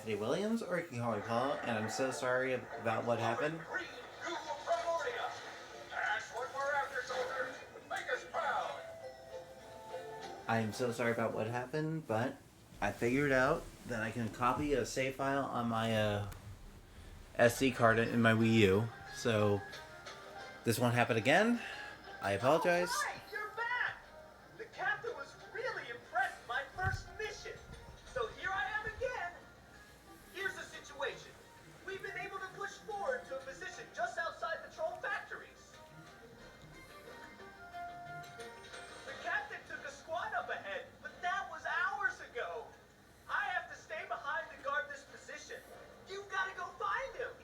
Anthony Williams, or you can call me Paul, and I'm so sorry about what happened. I am so sorry about what happened, but I figured out that I can copy a save file on my SD card in my Wii U. So this won't happen again. I apologize. Right, you're back! The captain was really impressed with my first mission. So here I am again. Here's the situation. We've been able to push forward to a position just outside the troll factories. The captain took a squad up ahead, but that was hours ago. I have to stay behind to guard this position. You've got to go find him.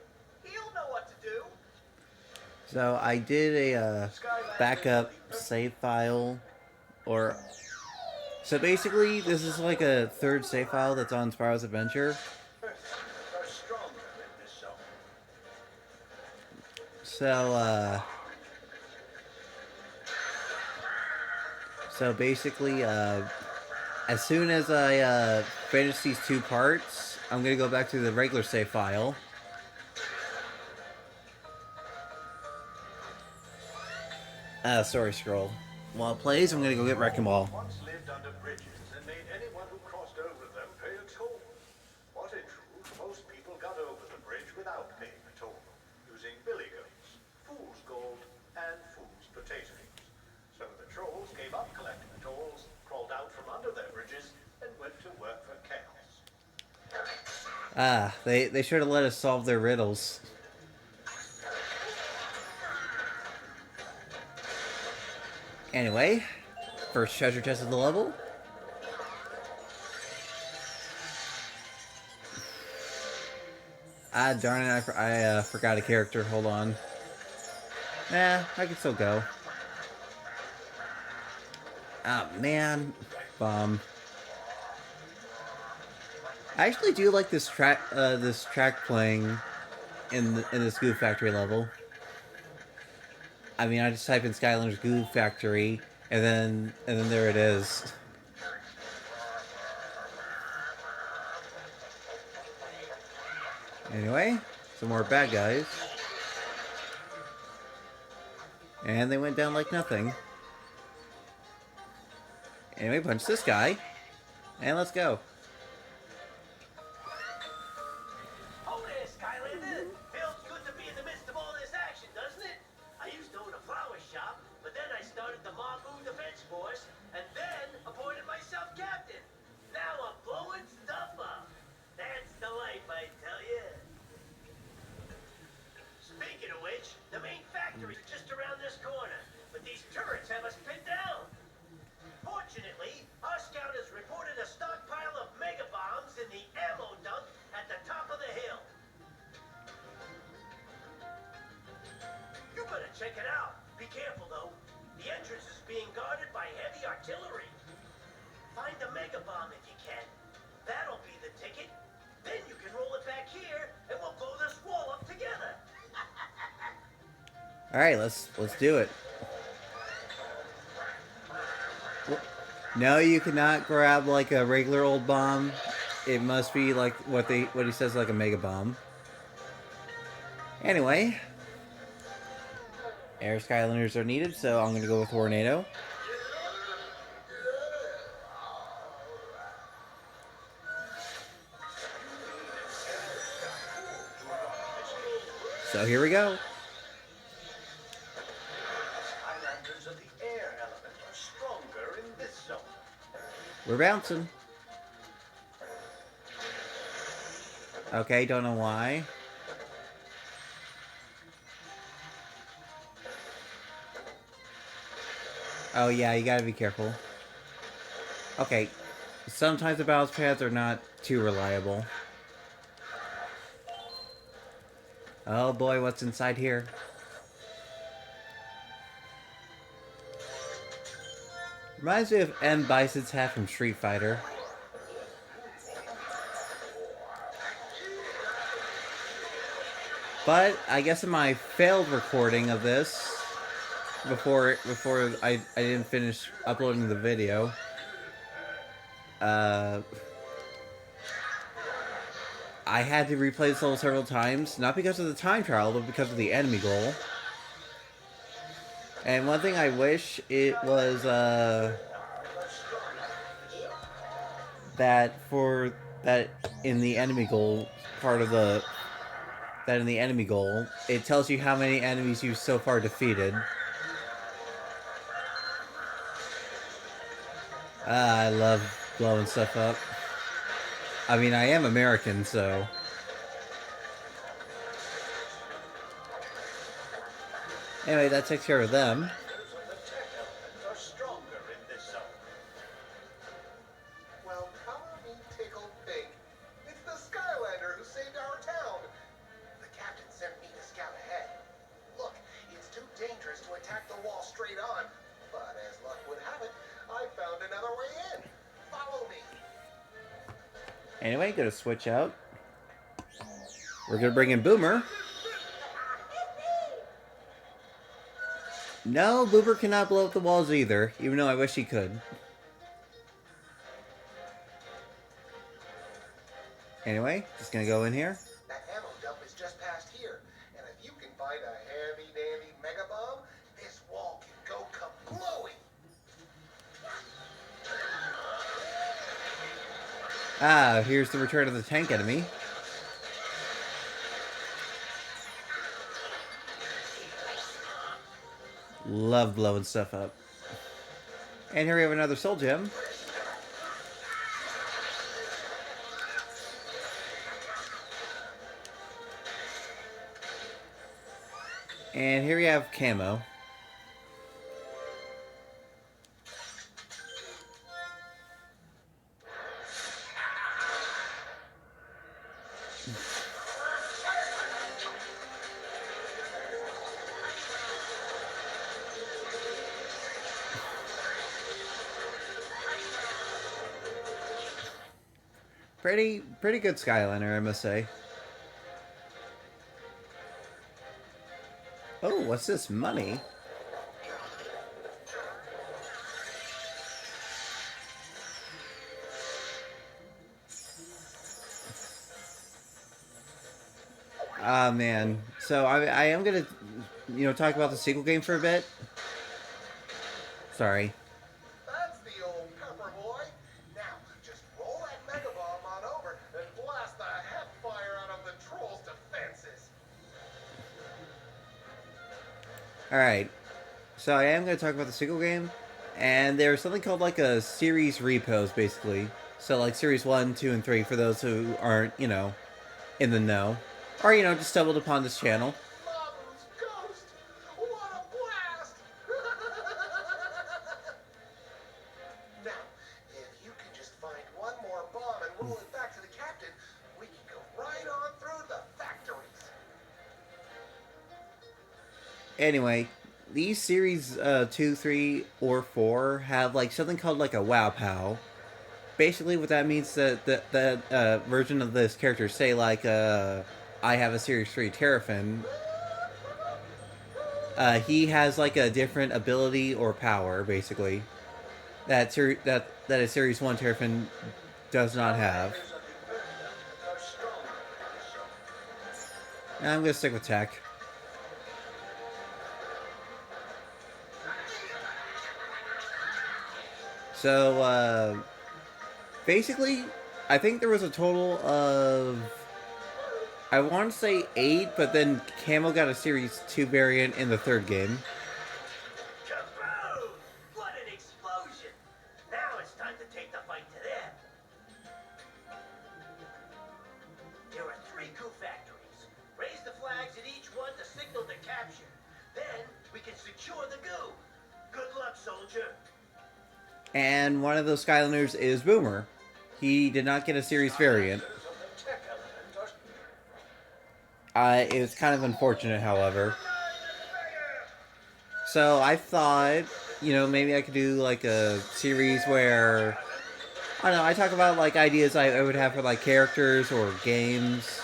He'll know what to do. So I did a backup save file, or so basically this is like a third save file that's on Spyro's Adventure. So basically, as soon as I finish these two parts, I'm gonna go back to the regular save file. Sorry, scroll. While it plays, I'm gonna go get Wrecking Ball. Once lived under bridges and made anyone who crossed over them pay a toll. What in truth, most people got over the bridge without paying a toll, using billy goats, fool's gold, and fool's potatoes. So the trolls gave up collecting the tolls, crawled out from under their bridges, and went to work for chaos. They should have let us solve their riddles. Anyway, first treasure chest of the level. Darn it, I forgot a character. Hold on. Nah, I can still go. Man. Bomb. I actually do like this track playing in this Goo Factory level. I mean, I just type in Skylanders Goo Factory, and then there it is. Anyway, some more bad guys. And they went down like nothing. Anyway, punch this guy. And let's go. Oh there, Skylander. Feels good to be in the midst of all this action, doesn't it? I used to own a flower shop, but then I started the Mabu Defense Force, and then appointed myself captain. Now I'm blowing stuff up. That's the life, I tell you. Speaking of which, the main factory's just around this corner, but these turrets have us pinned down. Fortunately, our scout has reported a stockpile of mega bombs in the ammo dump at the top of the hill. You better check it out. Be careful, though. The entrance is being guarded by heavy artillery. Find the mega bomb if you can. That'll be the ticket. Then you can roll it back here, and we'll blow this wall up together. All right, let's do it. No, you cannot grab like a regular old bomb. It must be like what he says, like a mega bomb. Anyway, air Skylanders are needed, so I'm gonna go with Tornado. So here we go. Skylanders of the air element are stronger in this zone. We're bouncing. Okay, don't know why. Oh yeah, you gotta be careful. Okay, sometimes the bounce pads are not too reliable. Oh boy, what's inside here? Reminds me of M. Bison's hat from Street Fighter. But I guess in my failed recording of this, before I didn't finish uploading the video, I had to replay this level several times, not because of the time trial, but because of the enemy goal. And one thing I wish it was, that for that in the enemy goal part of the that in the enemy goal, it tells you how many enemies you've so far defeated. I love blowing stuff up. I mean, I am American, so. Anyway, that takes care of them. The tech elements are stronger in this zone. Well, color me tickled pink. It's the Skylander who saved our town. The captain sent me to scout ahead. Look, it's too dangerous to attack the wall straight on. But as luck would have it, I found another way in. Follow me. Anyway, gonna switch out. We're gonna bring in Boomer. No, Boomer cannot blow up the walls either, even though I wish he could. Anyway, just gonna go in here. That ammo dump is just past here. And if you can find a handy-dandy mega bomb, this wall can go kablooey. Ah, here's the return of the tank enemy. Love blowing stuff up. And here we have another soul gem. And here we have camo. Pretty good Skyliner, I must say. Oh, what's this? Money? Ah, man. So I am gonna, talk about the sequel game for a bit. Sorry. That's the old pepper boy. Now, just roll that mega bomb on over and blast the hep fire out of the troll's defenses. Alright. So I am going to talk about the sequel game. And there's something called like a series repos, basically. So like series 1, 2, and 3 for those who aren't, in the know. Or, just stumbled upon this channel. Mabu's ghost! What a blast! Now, if you can just find one more bomb and roll it back to the captain, we can go right on through the factories. Anyway, these series 2, 3, or 4 have like something called like a wow pow. Basically what that means that that version of this character, say like I have a series 3 Terrafin, he has like a different ability or power basically that a series 1 Terrafin does not have. And I'm gonna stick with tech. So, basically, I think there was a total of, I want to say 8, but then Camo got a Series 2 variant in the third game. Kaboom! What an explosion! Now it's time to take the fight to them. There are 3 coup factories. Raise the flags at each one to signal the capture. Then we can secure the goo. Good luck, soldier. And one of those Skylanders is Boomer. He did not get a series variant. It was kind of unfortunate, however. So I thought, maybe I could do like a series where, I don't know, I talk about like ideas I would have for like characters or games.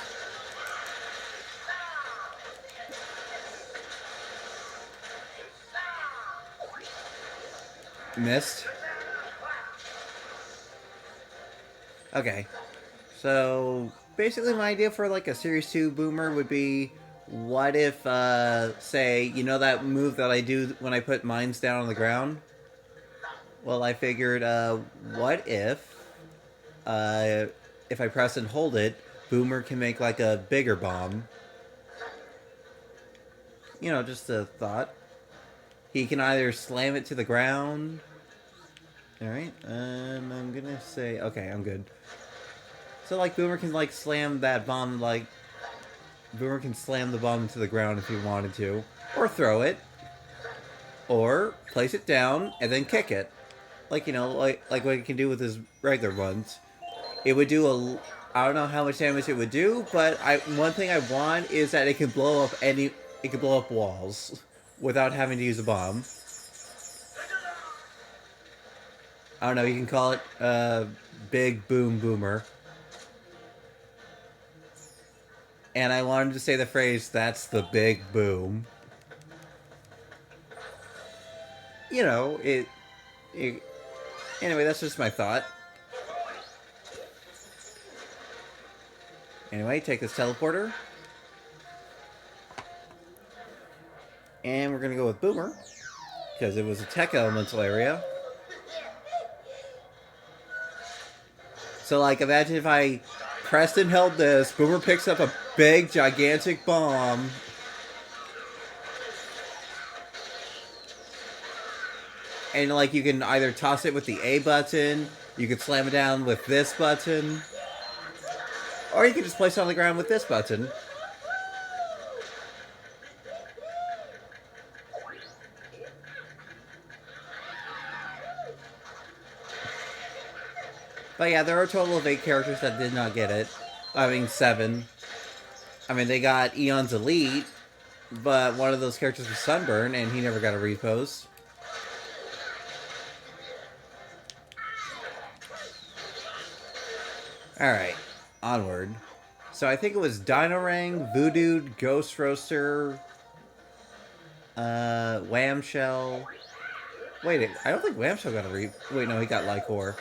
Missed. Okay, so basically my idea for like a Series 2 Boomer would be, what if, say, you know that move that I do when I put mines down on the ground? Well, I figured, what if I press and hold it, Boomer can make like a bigger bomb. You know, just a thought. He can either slam it to the ground. Alright, I'm gonna say, okay, I'm good. So, like, Boomer can, like, slam that bomb, like, Boomer can slam the bomb into the ground if he wanted to. Or throw it. Or place it down and then kick it. Like, you know, like what he can do with his regular ones. It would do a... I don't know how much damage it would do, but one thing I want is that it can blow up it can blow up walls without having to use a bomb. I don't know, you can call it, Big Boom Boomer. And I wanted to say the phrase, "That's the big boom." You know, anyway, that's just my thought. Anyway, take this teleporter. And we're gonna go with Boomer. Because it was a tech elemental area. So, like, imagine if I pressed and held this, Boomer picks up a big, gigantic bomb. And, like, you can either toss it with the A button, you can slam it down with this button, or you can just place it on the ground with this button. But yeah, there are a total of 8 characters that did not get it. I mean, 7. I mean, they got Eon's Elite, but one of those characters was Sunburn, and he never got a repose. Alright, onward. So I think it was Dinorang, Voodoo, Ghost Roaster, Whamshell. Wait, I don't think Whamshell got a wait, no, he got Lycor.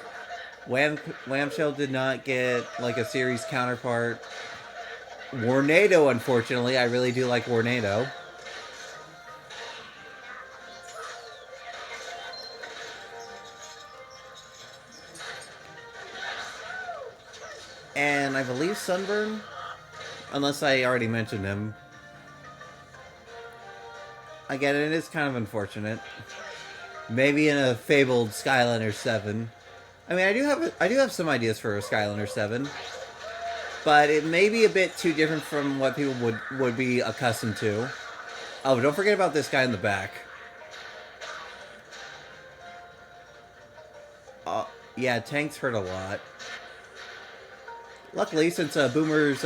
Whamshell did not get, like, a series counterpart. Warnado, unfortunately. I really do like Warnado. And I believe Sunburn? Unless I already mentioned him. Again, it is kind of unfortunate. Maybe in a fabled Skylanders 7. I mean, I do have some ideas for a Skylanders 7. But it may be a bit too different from what people would be accustomed to. Oh, don't forget about this guy in the back. Yeah, tanks hurt a lot. Luckily, since Boomer's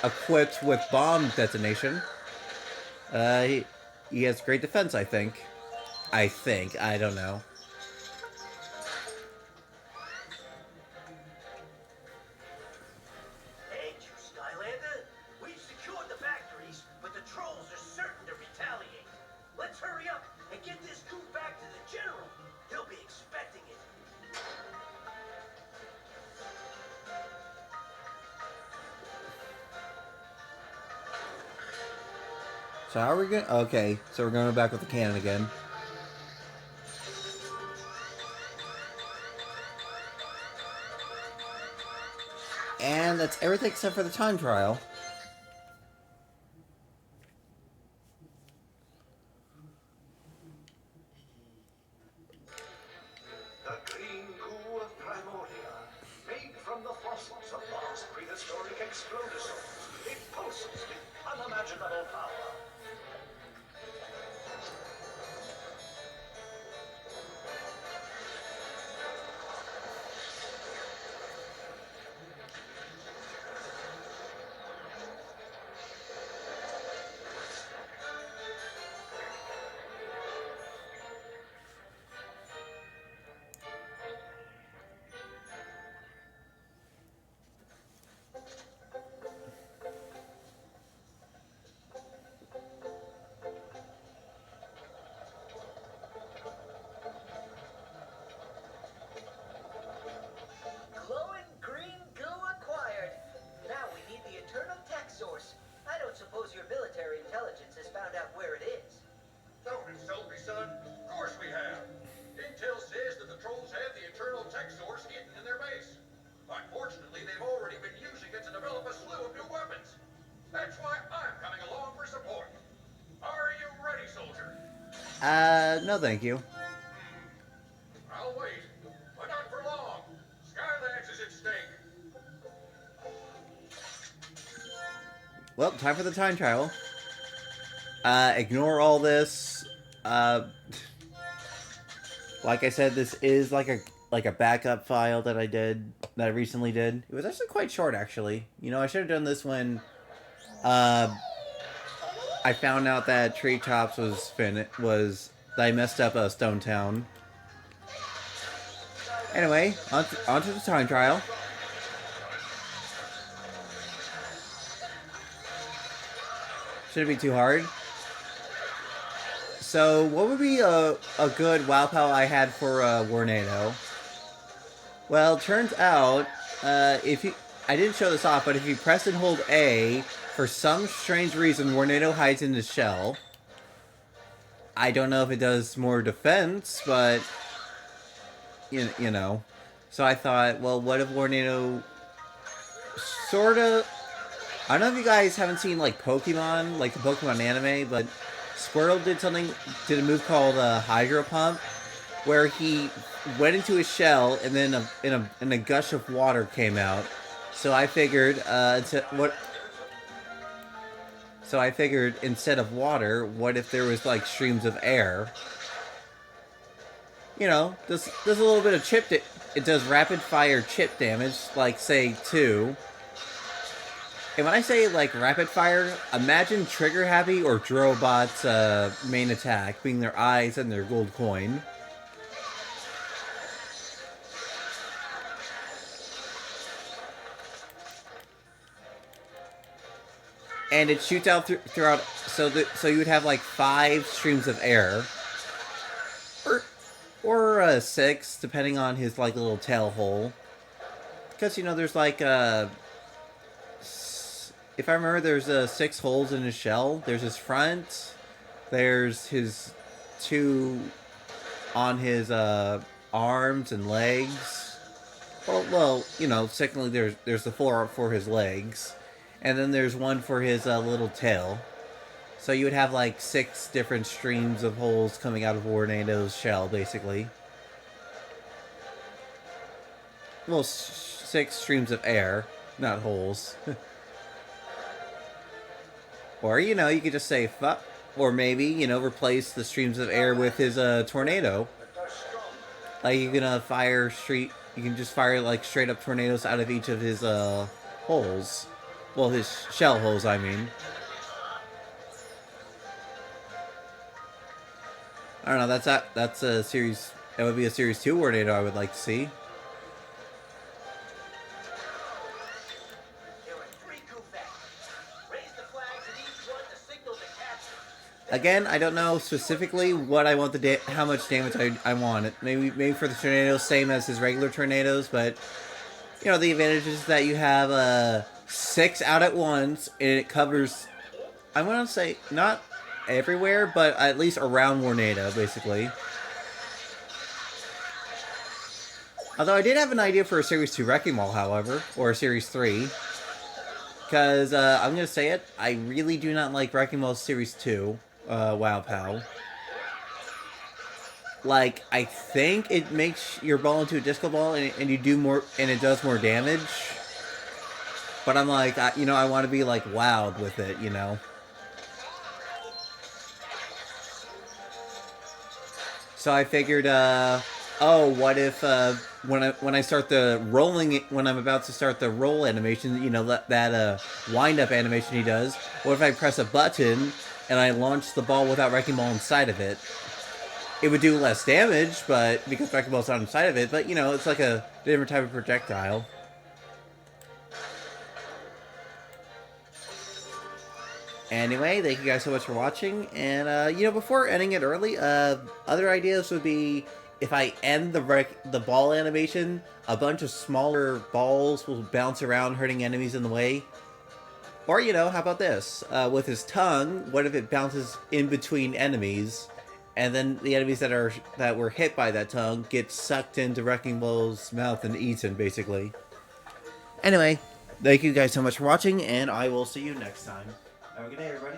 equipped with bomb detonation, he has great defense, I think. I don't know. Thank you, Skylander. We've secured the factories, but the trolls are certain to retaliate. Let's hurry up and get this coup back to the general. He'll be expecting it. So how are we going? Okay, so we're going back with the cannon again. And that's everything except for the time trial. The green goo of Primoria, made from the fossils of vast prehistoric explodosaurs. It pulses with unimaginable power. No thank you. I'll wait, but not for long. Skylands is at stake. Well, time for the time trial. Ignore all this. Like I said, this is like a backup file that I recently did. It was actually quite short, actually. You know, I should have done this when I found out that Treetops was that I messed up Stone Town. Anyway, on to the time trial. Shouldn't be too hard. So, what would be a good WoW pal I had for Warnado? Well, turns out, I didn't show this off, but if you press and hold A, for some strange reason, Warnado hides in the shell. I don't know if it does more defense, but you know. So I thought, well, what if Warnado sorta... I don't know if you guys haven't seen, like, Pokemon, like the Pokemon anime, but Squirtle did a move called Hydro Pump, where he went into his shell, and then in a gush of water came out. So I figured, instead of water, what if there was, like, streams of air? You know, does a little bit of chip... It does rapid fire chip damage, like, say, 2. And when I say, like, rapid fire, imagine Trigger Happy or Drobot's main attack, being their eyes and their gold coin. And it shoots out throughout, so you would have, like, 5 streams of air. Or 6, depending on his, like, little tail hole. Because, you know, there's, like, if I remember, there's 6 holes in his shell. There's his front. There's his 2 on his arms and legs. Well, you know, secondly, there's the 4 for his legs, and then there's 1 for his little tail. So you would have like 6 different streams of holes coming out of Warnado's shell, basically. Well, 6 streams of air, not holes. Or, you know, you could just say fuck. Or maybe, you know, replace the streams of air with his tornado. Like, you can you can just fire, like, straight up tornadoes out of each of his holes. Well, his shell holes, I mean. I don't know, that's a series... That would be a Series 2 Warnado I would like to see. Again, I don't know specifically what I want how much damage I want. It maybe for the tornadoes, same as his regular tornadoes, but you know the advantage is that you have 6 out at once, and it covers. I want to say not everywhere, but at least around Warnado, basically. Although I did have an idea for a Series 2 Wrecking Ball, however, or a Series 3. Because, I'm going to say it, I really do not like Wrecking Ball Series 2, WoW Pal. Like, I think it makes your ball into a disco ball, and you do more, and it does more damage. But I'm like, you know, I want to be, like, wowed with it, you know. So I figured, oh, what if, when I start the rolling, when I'm about to start the roll animation, you know, that wind-up animation he does, what if I press a button and I launch the ball without Wrecking Ball inside of it? It would do less damage, but because Wrecking Ball's not inside of it, but, you know, it's like a different type of projectile. Anyway, thank you guys so much for watching, and, you know, before ending it early, other ideas would be, if I end the ball animation, a bunch of smaller balls will bounce around, hurting enemies in the way. Or, you know, how about this? With his tongue, what if it bounces in between enemies, and then the enemies that were hit by that tongue get sucked into Wrecking Ball's mouth and eaten, basically. Anyway, thank you guys so much for watching, and I will see you next time. Have a good day, everybody.